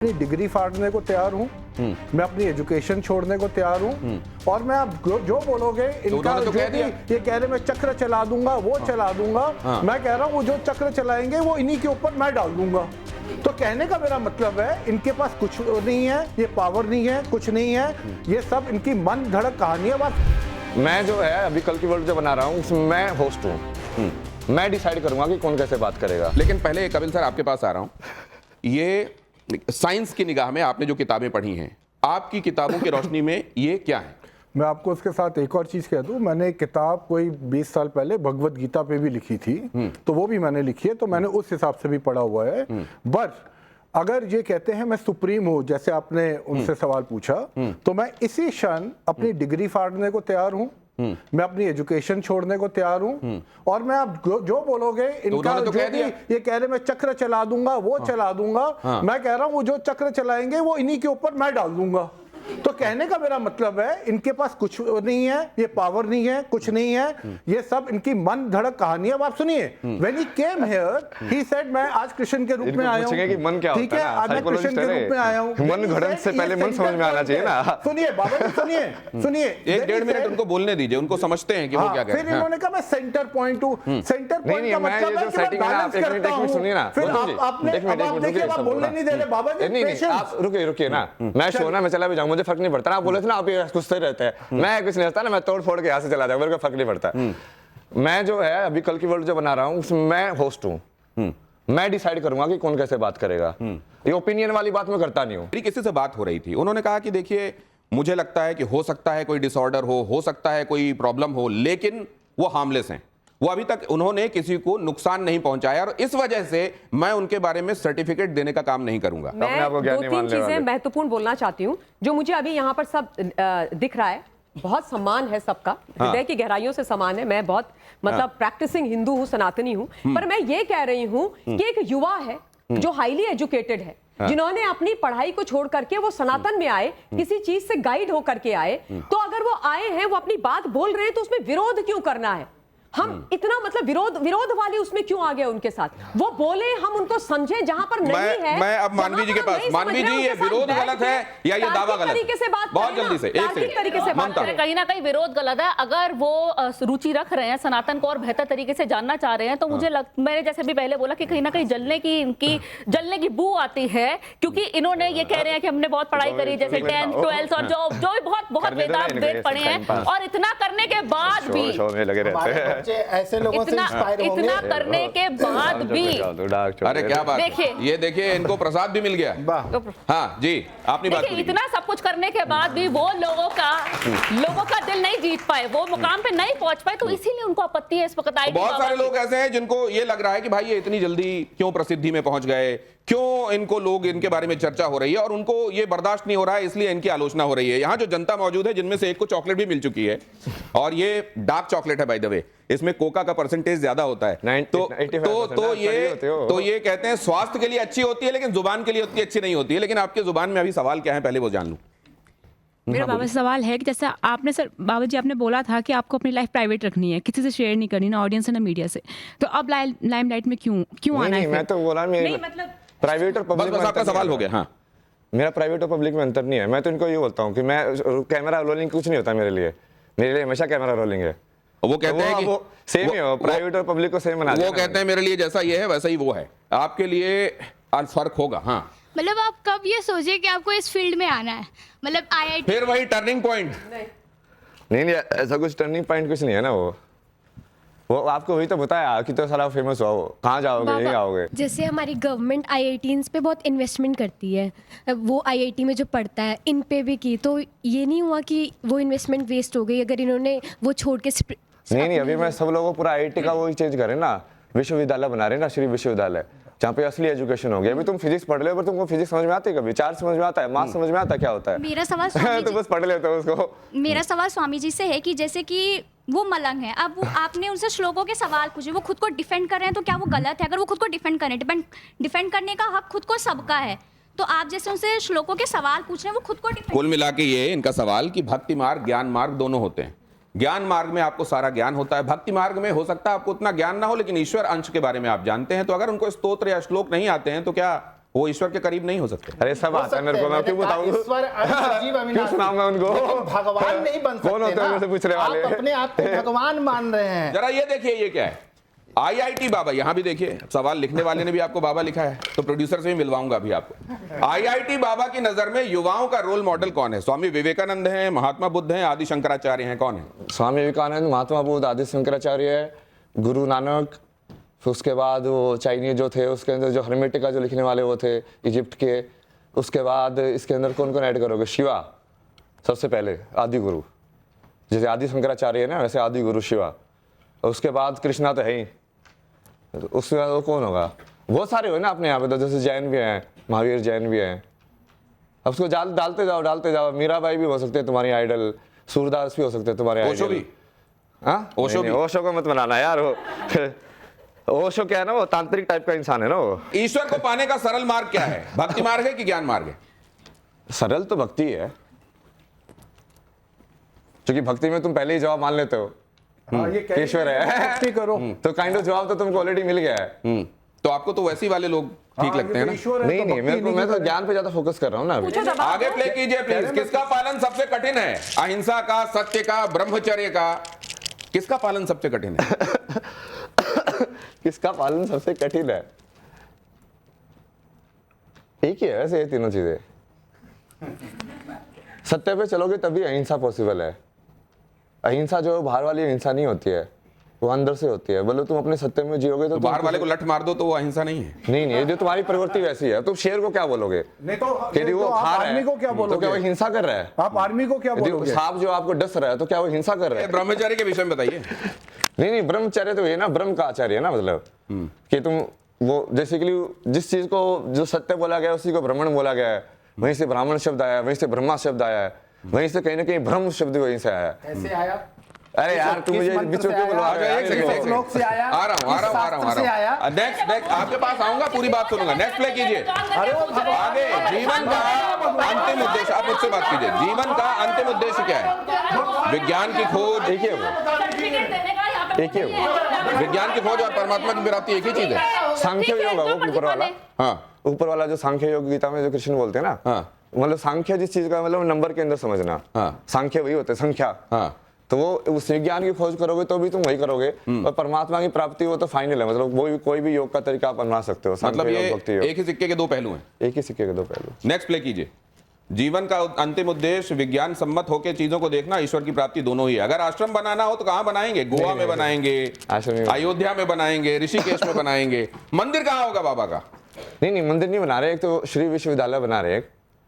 अपनी डिग्री फाड़ने को तैयार हूँ, मैं अपनी एजुकेशन छोड़ने को तैयार हूँ और मैं आप जो बोलोगे इनका तो जो भी ये कह रहे मैं चक्र चला दूंगा वो चला दूंगा। हाँ। मैं कह रहा हूँ वो जो चक्र चलाएंगे वो इन्हीं के ऊपर मैं डाल दूंगा। तो कहने का मेरा मतलब है इनके पास कुछ नहीं है, ये पावर नहीं है, कुछ नहीं है, ये सब इनकी मन धड़क कहानी है बस। मैं जो है अभी कल की वर्ल्ड जो बना रहा हूँ उसमें मैं होस्ट हूँ, मैं डिसाइड करूंगा कि कौन कैसे बात करेगा। लेकिन पहले कपिल सर आपके पास आ रहा हूँ, ये साइंस की निगाह में आपने जो किताबें पढ़ी हैं, आपकी किताबों की रोशनी में ये क्या है? मैं आपको उसके साथ एक और चीज कह दूं, मैंने एक किताब कोई 20 साल पहले भगवत गीता पे भी लिखी थी, तो वो भी मैंने लिखी है, तो मैंने उस हिसाब से भी पढ़ा हुआ है। बट अगर ये कहते हैं मैं सुप्रीम हूं, जैसे आपने उनसे सवाल पूछा, तो मैं इसी क्षण अपनी डिग्री फाड़ने को तैयार हूं, मैं अपनी एजुकेशन छोड़ने को तैयार हूं और मैं आप जो बोलोगे इनका तो जो भी ये कह रहे मैं चक्र चला दूंगा वो चला दूंगा। मैं कह रहा हूं वो जो चक्र चलाएंगे वो इन्हीं के ऊपर मैं डाल दूंगा। तो कहने का मेरा मतलब है इनके पास कुछ नहीं है, ये पावर नहीं है, कुछ नहीं है, ये सब इनकी मन धड़क कहानी है। अब आप सुनिए, when he came here he said मैं आज कृष्ण के रूप में आया हूं। कि मन क्या ठीक होता है, है ना, आज मैं कृष्ण के रूप में आया हूं। मन घड़न से पहले मन समझ में आना चाहिए ना। सुनिए बाबा जी, सुनिए 1-1.5 मिनट उनको बोलने दीजिए, उनको समझते हैं कि वो क्या कह रहे फिर हैं। इन्होंने कहा मैं सेंटर पॉइंट हूं। सेंटर पॉइंट का मतलब है कि मैं बैलेंस करता हूं। सुनिए ना, फिर आपने अब देखिए आप बोलने नहीं दे रहे बाबा जी। नहीं आप रुकिए ना, मैं शो ना मैं चला भी जाऊं, मुझे फर्क नहीं पड़ता। आप बोले थे ना आप ये कुछ सही रहते हैं, मैं कुछ नहीं रहता ना, मैं तोड़ फोड़ के यहाँ से चला जाऊं, मेरे को फर्क नहीं पड़ता। मैं जो है अभी कल की वर्ल्ड जो बना रहा हूँ उसमें मैं होस्ट हूँ, मैं डिसाइड करूंगा कि कौन कैसे बात करेगा। ये ओपिनियन वाली बात मैं करता नहीं हूँ। मेरी किसी से बात हो रही थी, उन्होंने कहा कि देखिए मुझे लगता है कि हो सकता है कोई डिसऑर्डर हो सकता है कोई प्रॉब्लम हो, लेकिन वो हार्मलेस हैं, वो अभी तक उन्होंने किसी को नुकसान नहीं पहुंचाया और इस वजह से मैं उनके बारे में सर्टिफिकेट देने का काम नहीं करूंगा। मैं 2-3 चीजें महत्वपूर्ण बोलना चाहती हूँ जो मुझे अभी यहाँ पर सब दिख रहा है। बहुत सम्मान है सबका, हृदय की गहराइयों से सम्मान है। मैं बहुत मतलब प्रैक्टिसिंग हिंदू हूँ, सनातनी हूँ, पर मैं ये कह रही हूँ कि एक युवा है जो हाईली एजुकेटेड है, जिन्होंने अपनी पढ़ाई को छोड़ करके वो सनातन में आए, किसी चीज से गाइड होकर के आए, तो अगर वो आए हैं, वो अपनी बात बोल रहे हैं, तो उसमें विरोध क्यों करना है? हम इतना मतलब विरोध वाले उसमें क्यों आ गए उनके साथ? वो बोले, हम उनको समझे जहां पर नहीं है। मैं अब मानवी जी के पास, मानवी जी ये विरोध गलत है या ये दावा गलत है? बहुत जल्दी से एक तरीके से बात करें। कहीं ना कहीं विरोध गलत है। अगर वो रुचि रख रहे हैं सनातन को और बेहतर तरीके से जानना चाह रहे हैं, तो मुझे मैंने जैसे भी पहले बोला कि कहीं ना कहीं जलने की बू आती है, क्योंकि इन्होंने ये कह रहे हैं कि हमने बहुत पढ़ाई करी, जैसे 10th 12th और जो भी बहुत वेद पढ़े हैं, और इतना करने के बाद भी लगे रहते हैं ऐसे लोगों से इंस्पायर होंगे। इतना करने के बाद भी अरे क्या बात है, ये देखिए इनको प्रसाद भी मिल गया। हाँ जी, आपने बात देखिए इतना सब कुछ करने के बाद भी वो लोगों का दिल नहीं जीत पाए, वो मुकाम पे नहीं पहुंच पाए, तो इसीलिए उनको आपत्ति है इस वक्त आई। बहुत सारे लोग ऐसे हैं जिनको ये लग रहा है कि भाई ये इतनी जल्दी क्यों प्रसिद्धि में पहुंच गए, क्यों इनको लोग इनके बारे में चर्चा हो रही है, और उनको ये बर्दाश्त नहीं हो रहा है, इसलिए इनकी आलोचना हो रही है। यहाँ जो जनता मौजूद है जिनमें से एक को चॉकलेट भी मिल चुकी है, और ये डार्क चॉकलेट है बाय द वे, इसमें कोका का परसेंटेज ज्यादा होता है। तो ये कहते हैं स्वास्थ्य के लिए अच्छी होती है, लेकिन जुबान के लिए उतनी अच्छी नहीं होती है। लेकिन आपके जुबान में अभी सवाल क्या है पहले वो जान लूं। मेरा बाबा से सवाल है कि जैसे आपने सर बाबा जी आपने बोला था कि आपको अपनी लाइफ प्राइवेट रखनी है, किसी से शेयर नहीं करनी, ना ऑडियंस है ना मीडिया से, तो अब लाइमलाइट में क्यों आना है? मैं तो बोला नहीं, मतलब प्राइवेट और पब्लिक बस आपका सवाल हो गया। हाँ, मेरा प्राइवेट और पब्लिक में अंतर नहीं है। मैं तो इनको ये बोलता हूँ कि मैं कैमरा रोलिंग कुछ नहीं होता मेरे लिए हमेशा कैमरा रोलिंग है। वो कहते हैं कि सेम ही हो, प्राइवेट और पब्लिक को सेम बना दिया। वो कहते हैं मेरे लिए जैसा ये है वैसा ही वो है, आपके लिए फर्क होगा। हाँ, मतलब आप कब ये सोचे कि आपको इस फील्ड में आना है? मतलब IIT फिर वही टर्निंग पॉइंट नहीं, ऐसा कुछ टर्निंग पॉइंट कुछ नहीं है ना। वो आपको वही तो बताया कि तो सारा फेमस हुआ, वो कहाँ जाओगे, यही आओगे। जैसे हमारी गवर्नमेंट IITs पे बहुत इन्वेस्टमेंट करती है, वो IIT में जो पढ़ता है इन पे भी की, तो ये नहीं हुआ कि वो इन्वेस्टमेंट वेस्ट हो गई अगर इन्होंने वो छोड़ के? नहीं, अभी मैं सब लोगों को पूरा IIT का वही चेंज करें ना, विश्वविद्यालय बना रहे हैं ना, श्री विश्वविद्यालय, जहाँ पे असली एजुकेशन हो गया। अभी तुम फिजिक्स पढ़ ले, पर तुमको फिजिक्स समझ में आती है कभी? चार्ज समझ में आता है, मास समझ में आता है क्या होता है? मेरा सवाल तो बस पढ़ लेते हो उसको। मेरा सवाल स्वामी जी से है कि जैसे कि वो मलंग है, अब वो आपने उनसे श्लोकों के सवाल पूछे, वो खुद को डिफेंड कर रहे हैं, तो क्या वो गलत है? अगर वो खुद को डिफेंड करें, डिफेंड करने का हक खुद को सबका है, तो आप जैसे उनसे श्लोकों के सवाल पूछ रहे हैं, वो खुद को डिफेंड। कुल मिला के ये इनका सवाल कि भक्ति मार्ग ज्ञान मार्ग दोनों होते हैं। ज्ञान मार्ग में आपको सारा ज्ञान होता है, भक्ति मार्ग में हो सकता है आपको उतना ज्ञान ना हो, लेकिन ईश्वर अंश के बारे में आप जानते हैं। तो अगर उनको स्तोत्र या श्लोक नहीं आते हैं तो क्या वो ईश्वर के करीब नहीं हो सकते। अरे सब आता है मेरे को, मैं क्यों बताऊं? ईश्वर सजीव क्यों अविनाशी। सुनाऊं मैं उनको? लेकिन भगवान नहीं बन सकते कौन होते हैं ना। मुझसे पूछने वाले? आप अपने आप को भगवान मान रहे हैं। जरा ये देखिए ये क्या है, आईआईटी बाबा, यहां भी देखिए सवाल लिखने वाले ने भी आपको बाबा लिखा है, तो प्रोड्यूसर से भी मिलवाऊंगा अभी आपको। आईआईटी बाबा की नजर में युवाओं का रोल मॉडल कौन है? स्वामी विवेकानंद हैं, महात्मा बुद्ध हैं, आदि शंकराचार्य हैं, कौन है? स्वामी विवेकानंद, महात्मा बुद्ध, आदि शंकराचार्य है, गुरु नानक, फिर उसके बाद वो चाइनीज जो थे, उसके अंदर जो हर्मेटिका जो लिखने वाले वो थे इजिप्ट के, उसके बाद इसके अंदर कौन कौन ऐड करोगे? शिवा सबसे पहले आदि गुरु, जैसे आदि शंकराचार्य है ना वैसे आदि गुरु शिवा, और उसके बाद कृष्णा तो है ही, उसके बाद वो कौन होगा? बहुत सारे हो ना अपने यहाँ पे, तो जैसे जैन भी हैं, महावीर जैन भी हैं, अब उसको डालते जाओ। मीराबाई भी हो सकते हैं तुम्हारी आइडल, सूरदास भी हो सकते हैं तुम्हारे ओशो आइडल। भी? हाँ, ओशो भी? ओशो को मत बनाना यार, वो ओशो क्या है ना, वो तांत्रिक टाइप का इंसान है ना वो। ईश्वर को पाने का सरल मार्ग क्या है? भक्ति मार्ग है कि ज्ञान मार्ग है? सरल तो भक्ति है, क्योंकि भक्ति में तुम पहले ही जवाब मान लेते हो ये कह ईश्वर है, भक्ति करो। तो काइंड ऑफ जवाब तो तुमको ऑलरेडी मिल गया है। तो आपको तो वैसी वाले लोग ठीक लगते हैं ना? नहीं, मेरे को, मैं तो ज्ञान पे ज्यादा फोकस कर रहा हूँ ना अभी। आगे प्ले कीजिए प्लीज। किसका पालन सबसे कठिन है? अहिंसा का, सत्य का, ब्रह्मचर्य का? किसका पालन सबसे कठिन है? किसका पालन सबसे कठिन है? एक ही है वैसे ये तीनों चीजें। सत्य पे चलोगे तभी अहिंसा पॉसिबल है। अहिंसा जो बाहर वाली अहिंसा नहीं होती है, वो अंदर से होती है। बोलो तुम अपने सत्य में जियोगे तो बाहर वाले को लठ मार दो तो वो अहिंसा नहीं है? नहीं, जो तुम्हारी प्रवृत्ति वैसी है। तुम शेर को क्या बोलोगे? नहीं तो यदि वो खा रहा आर्मी को क्या है तो बोलोगे? क्या वो हिंसा कर रहा है? आप आर्मी को क्या यदि बोलोगे? सांप जो आपको डस रहा है तो क्या वो हिंसा कर रहा है? ब्रह्मचर्य के विषय में बताइए। नहीं, ब्रह्मचर्य तो ये ना, ब्रह्म का आचार्य है ना, मतलब कि तुम वो बेसिकली जिस चीज को जो सत्य बोला गया उसी को ब्राह्मण बोला गया है, वहीं से ब्राह्मण शब्द आया है, वहीं से ब्रह्मा शब्द आया है, वहीं से कहीं ना कहीं ब्रह्म शब्द वहीं से आया है। कैसे आया? अरे यार तुम मुझे बीच में क्यों बुलवा रहे हो? एक सेकंड, श्लोक से आया? आ रहा हूँ। नेक्स्ट आपके पास आऊंगा, पूरी बात सुनूंगा। नेक्स्ट प्ले कीजिए। आगे जीवन का अंतिम उद्देश्य, आप मुझसे बात कीजिए। जीवन का अंतिम उद्देश्य क्या है? विज्ञान की खोज? एक ही है वो, एक ही है वो। विज्ञान की खोज और परमात्मा की प्राप्ति एक ही चीज है? सांख्य योग है वो ऊपर वाला। हाँ, ऊपर वाला जो सांख्य योग गीता में जो कृष्ण बोलते हैं ना, हाँ। मतलब सांख्य जिस चीज का मतलब नंबर के अंदर समझना। हाँ। सांख्य वही होता है, संख्या। हाँ। तो वो उस विज्ञान की खोज करोगे तो भी तुम वही करोगे, और परमात्मा की प्राप्ति वो तो फाइनल है। मतलब वो कोई भी योग का तरीका आप अपना सकते हो। मतलब सांख्य ये योग, भक्ति योग, एक ही सिक्के के दो पहलू हैं। एक ही सिक्के के दो पहलू। नेक्स्ट प्ले कीजिए। जीवन का अंतिम उद्देश्य विज्ञान सम्मत होकर चीजों को देखना, ईश्वर की प्राप्ति दोनों ही है। अगर आश्रम बनाना हो तो कहां बनाएंगे? गोवा में बनाएंगे, अयोध्या में बनाएंगे, ऋषिकेश में बनाएंगे। मंदिर कहां होगा बाबा का? नहीं, मंदिर नहीं बना रहे। एक तो श्री विश्वविद्यालय बना रहे,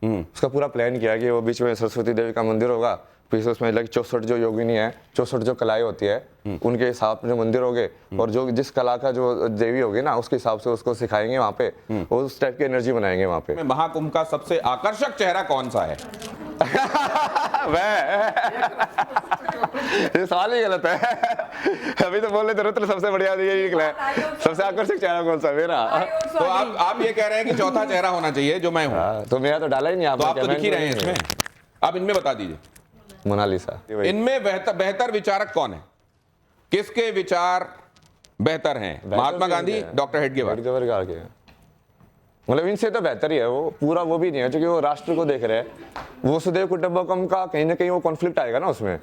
उसका पूरा प्लान किया कि वो बीच में सरस्वती देवी का मंदिर होगा, फिर उसमें लग 64 जो योगिनी है, 64 जो कलाएं होती है उनके हिसाब से मंदिर होंगे, और जो जिस कला का जो देवी होगी ना उसके हिसाब से उसको सिखाएंगे वहाँ पे, और उस टाइप की एनर्जी बनाएंगे वहाँ पे। महाकुंभ का सबसे आकर्षक चेहरा कौन सा है? ये सवाल ही गलत है। अभी तो बोले थे रुद्र सबसे बढ़िया यही निकला है। सबसे आकर्षक चेहरा कौन सा? मेरा। तो आप ये कह रहे हैं कि चौथा चेहरा होना चाहिए जो मैं हूँ? तो मेरा तो डाला ही नहीं तो आप तो दिख ही रहे हैं इसमें। आप इनमें बता दीजिए। मोनालिसा। इनमें बेहतर विचारक कौन है? किसके विचार बेहतर हैं? महात्मा गांधी, डॉक्टर हेडगेवार के? मतलब इनसे तो बेहतर ही है वो। पूरा वो भी नहीं है क्योंकि वो राष्ट्र को देख रहे हैं। वसुधैव कुटुंबकम का कहीं ना कहीं वो कॉन्फ्लिक्ट आएगा ना उसमें।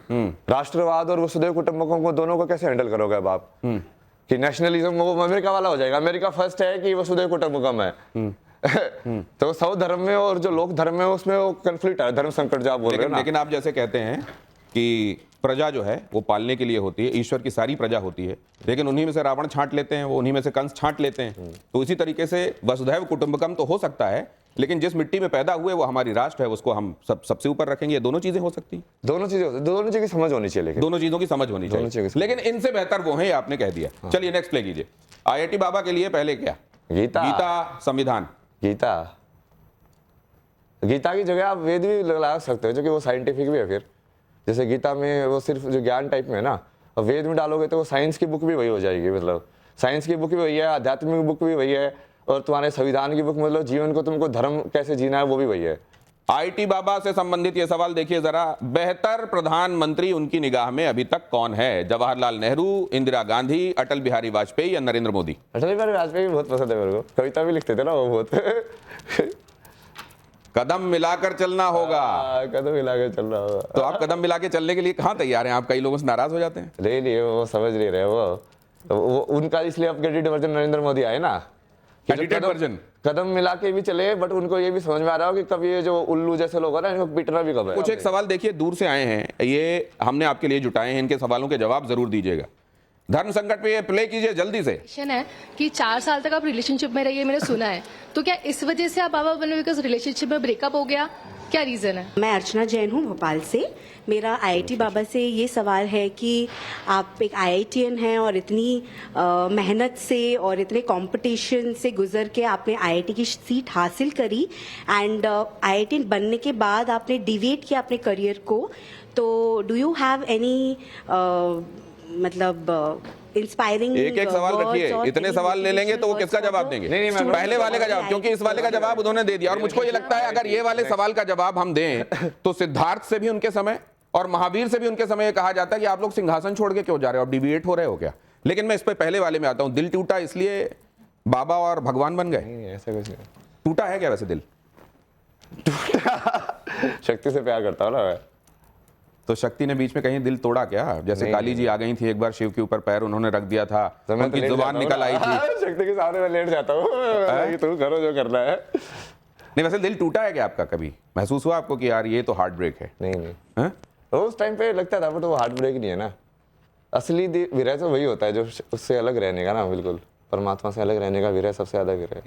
राष्ट्रवाद और वसुधैव कुटुंबकम को दोनों को कैसे हैंडल करोगे अब आप? कि नेशनलिज्म वो अमेरिका वाला हो जाएगा। अमेरिका फर्स्ट है कि वसुधैव कुटुंबकम है। तो सौ धर्म में और जो लोक धर्म में उसमें वो कॉन्फ्लिक्ट है, धर्म संकट जो आप बोल रहे हो ना। लेकिन आप जैसे कहते हैं कि प्रजा जो है वो पालने के लिए होती है, ईश्वर की सारी प्रजा होती है, लेकिन उन्हीं में से रावण छांट लेते हैं, वो उन्हीं में से कंस छांट लेते हैं। तो इसी तरीके से वसुधैव कुटुंबकम तो हो सकता है, लेकिन जिस मिट्टी में पैदा हुए वो हमारी राष्ट्र है, उसको हम सबसे ऊपर रखेंगे। ये दोनों चीजें हो सकती हैं। दोनों चीजें की समझ होनी चाहिए। लेकिन दोनों चीजों की समझ होनी चाहिए, लेकिन इनसे बेहतर वो है, आपने कह दिया। चलिए नेक्स्ट प्ले कीजिए। आईआईटी बाबा के लिए पहले क्या? गीता, संविधान। गीता की जगह आप वेद भी लगा सकते हो, जो कि वो साइंटिफिक भी है। फिर जैसे गीता में वो सिर्फ जो ज्ञान टाइप में है ना, और वेद में डालोगे तो वो साइंस की बुक भी वही हो जाएगी। मतलब साइंस की बुक भी वही है, आध्यात्मिक बुक भी वही है, और तुम्हारे संविधान की बुक मतलब जीवन को तुमको धर्म कैसे जीना है वो भी वही है। आईटी बाबा से संबंधित ये सवाल देखिए जरा। बेहतर प्रधानमंत्री उनकी निगाह में अभी तक कौन है? जवाहरलाल नेहरू, इंदिरा गांधी, अटल बिहारी वाजपेयी या नरेंद्र मोदी? अटल बिहारी वाजपेयी बहुत पसंद है मेरे को। कविता भी लिखते थे ना वो बहुत। कदम मिलाकर चलना होगा। कदम मिला के चल रहा होगा। तो आप कदम मिला के चलने के लिए कहाँ तैयार हैं? आप कई लोगों से नाराज हो जाते हैं। नहीं वो समझ नहीं रहे वो उनका, इसलिए अपग्रेडेड वर्जन नरेंद्र मोदी आए ना, कि जो Edited version। कदम मिला के भी चले, बट उनको ये भी समझ में आ रहा हो कि कब ये जो उल्लू जैसे लोग हैं ना, इनको पीटना भी कब है। कुछ एक सवाल देखिए दूर से आए हैं, ये हमने आपके लिए जुटाए हैं, इनके सवालों के जवाब जरूर दीजिएगा। धर्म संकट पे ये प्ले कीजिए जल्दी से। क्वेश्चन है कि 4 साल तक आप रिलेशनशिप में रहिए, मैंने सुना है, तो क्या इस वजह से आप बाबा बने बिकॉज रिलेशनशिप में ब्रेकअप हो गया, क्या रीजन है? मैं अर्चना जैन हूँ भोपाल से। मेरा आईआईटी बाबा से ये सवाल है कि आप एक आईआईटीएन हैं और इतनी मेहनत से और इतने कंपटीशन से गुजर के आपने आईआईटी की सीट हासिल करी एंड आईआईटीएन बनने के बाद आपने डिविएट किया अपने करियर को, तो डू यू हैव एनी मतलब इंस्पायरिंग? एक सवाल रखिए, इतने सवाल ले लेंगे तो वो किसका जवाब देंगे? नहीं, पहले वाले का जवाब, क्योंकि इस वाले का जवाब उन्होंने दे दिया और मुझको ये लगता है अगर ये वाले सवाल का जवाब हम दें तो सिद्धार्थ से भी उनके समय और महावीर से भी उनके समय ये कहा जाता है कि आप लोग सिंहासन छोड़ के क्यों जा रहे हो, आप डिविएट हो रहे हो क्या? लेकिन मैं इस पे पहले वाले में आता हूं, दिल टूटा इसलिए बाबा और भगवान बन गए? नहीं, ऐसा कुछ नहीं। टूटा है क्या वैसे दिल? शक्ति से प्यार करता हूँ ना मैं। तो शक्ति ने बीच में कहीं दिल तोड़ा क्या? जैसे नहीं, काली जी आ गई थी एक बार, शिव के ऊपर पैर उन्होंने रख दिया था, तो मैं तो उनकी लेट जुबान जाता हूँ निकल आई ना। थी। शक्ति के सामने मैं लेट जाता हूँ, तुम करो जो करना है। नहीं वैसे दिल टूटा है क्या आपका? कभी महसूस हुआ आपको कि यार ये तो हार्ट ब्रेक है? नहीं हैं? तो उस टाइम पे लगता था, बट वो हार्ट ब्रेक नहीं है ना। असली विरह तो वही होता है जो उससे अलग रहने का ना, बिल्कुल परमात्मा से अलग रहने का विरह सबसे ज्यादा विरह है।